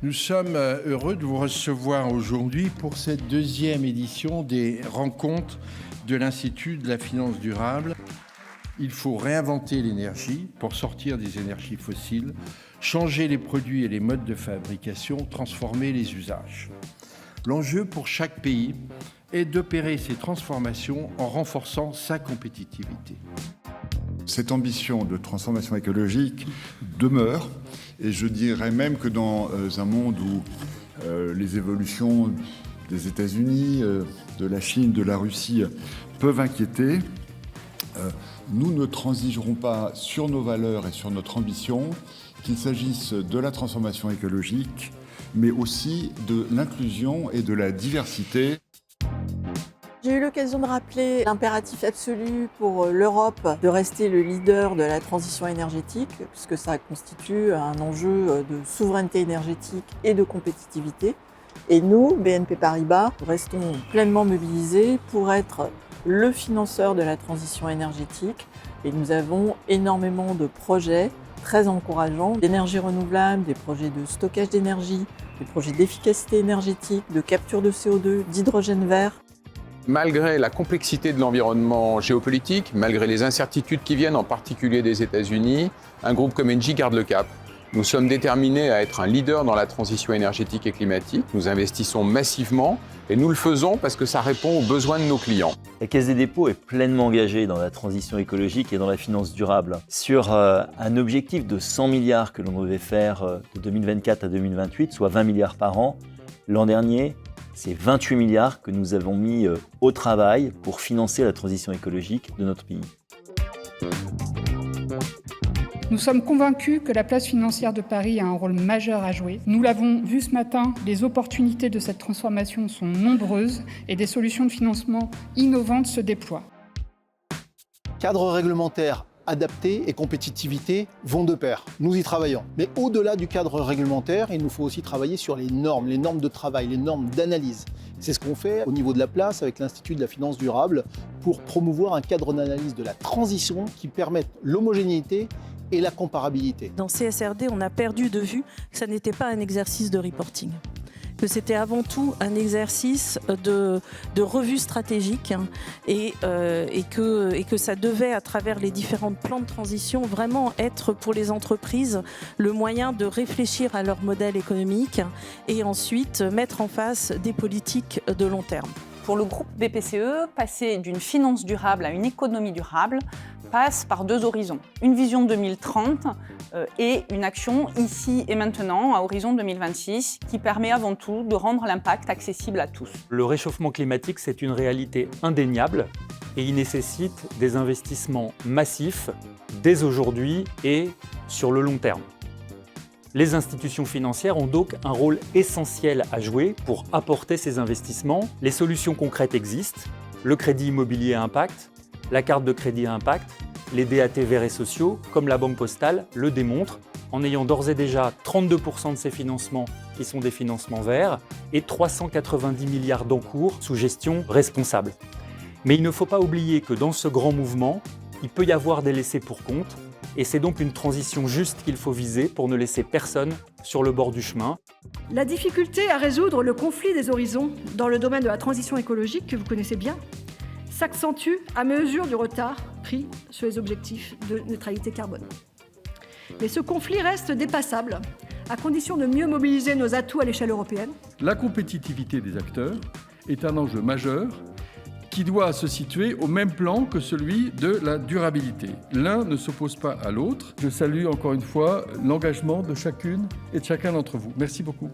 Nous sommes heureux de vous recevoir aujourd'hui pour cette deuxième édition des rencontres de l'Institut de la finance durable. Il faut réinventer l'énergie pour sortir des énergies fossiles, changer les produits et les modes de fabrication, transformer les usages. L'enjeu pour chaque pays est d'opérer ces transformations en renforçant sa compétitivité. Cette ambition de transformation écologique demeure, et je dirais même que dans un monde où les évolutions des États-Unis, de la Chine, de la Russie peuvent inquiéter, nous ne transigerons pas sur nos valeurs et sur notre ambition, qu'il s'agisse de la transformation écologique, mais aussi de l'inclusion et de la diversité. J'ai eu l'occasion de rappeler l'impératif absolu pour l'Europe de rester le leader de la transition énergétique, puisque ça constitue un enjeu de souveraineté énergétique et de compétitivité. Et nous, BNP Paribas, restons pleinement mobilisés pour être le financeur de la transition énergétique. Et nous avons énormément de projets très encourageants, d'énergie renouvelable, des projets de stockage d'énergie, des projets d'efficacité énergétique, de capture de CO2, d'hydrogène vert. Malgré la complexité de l'environnement géopolitique, malgré les incertitudes qui viennent en particulier des États-Unis, un groupe comme Engie garde le cap. Nous sommes déterminés à être un leader dans la transition énergétique et climatique. Nous investissons massivement et nous le faisons parce que ça répond aux besoins de nos clients. La Caisse des dépôts est pleinement engagée dans la transition écologique et dans la finance durable. Sur un objectif de 100 milliards que l'on devait faire de 2024 à 2028, soit 20 milliards par an, l'an dernier, c'est 28 milliards que nous avons mis au travail pour financer la transition écologique de notre pays. Nous sommes convaincus que la place financière de Paris a un rôle majeur à jouer. Nous l'avons vu ce matin, les opportunités de cette transformation sont nombreuses et des solutions de financement innovantes se déploient. Cadre réglementaire adapté et compétitivité vont de pair. Nous y travaillons. Mais au-delà du cadre réglementaire, il nous faut aussi travailler sur les normes de travail, les normes d'analyse. C'est ce qu'on fait au niveau de la place avec l'Institut de la finance durable pour promouvoir un cadre d'analyse de la transition qui permette l'homogénéité et la comparabilité. Dans CSRD, on a perdu de vue que ça n'était pas un exercice de reporting, que c'était avant tout un exercice de revue stratégique et que ça devait, à travers les différents plans de transition, vraiment être pour les entreprises le moyen de réfléchir à leur modèle économique et ensuite mettre en face des politiques de long terme. Pour le groupe BPCE, passer d'une finance durable à une économie durable passe par deux horizons. Une vision 2030 et une action ici et maintenant, à horizon 2026, qui permet avant tout de rendre l'impact accessible à tous. Le réchauffement climatique, c'est une réalité indéniable et il nécessite des investissements massifs dès aujourd'hui et sur le long terme. Les institutions financières ont donc un rôle essentiel à jouer pour apporter ces investissements. Les solutions concrètes existent, le crédit immobilier à impact, la carte de crédit à impact, les DAT verts et sociaux, comme la Banque Postale, le démontrent, en ayant d'ores et déjà 32% de ces financements qui sont des financements verts et 390 milliards d'encours sous gestion responsable. Mais il ne faut pas oublier que dans ce grand mouvement, il peut y avoir des laissés pour compte, et c'est donc une transition juste qu'il faut viser pour ne laisser personne sur le bord du chemin. La difficulté à résoudre le conflit des horizons dans le domaine de la transition écologique, que vous connaissez bien, s'accentue à mesure du retard pris sur les objectifs de neutralité carbone. Mais ce conflit reste dépassable, à condition de mieux mobiliser nos atouts à l'échelle européenne. La compétitivité des acteurs est un enjeu majeur qui doit se situer au même plan que celui de la durabilité. L'un ne s'oppose pas à l'autre. Je salue encore une fois l'engagement de chacune et de chacun d'entre vous. Merci beaucoup.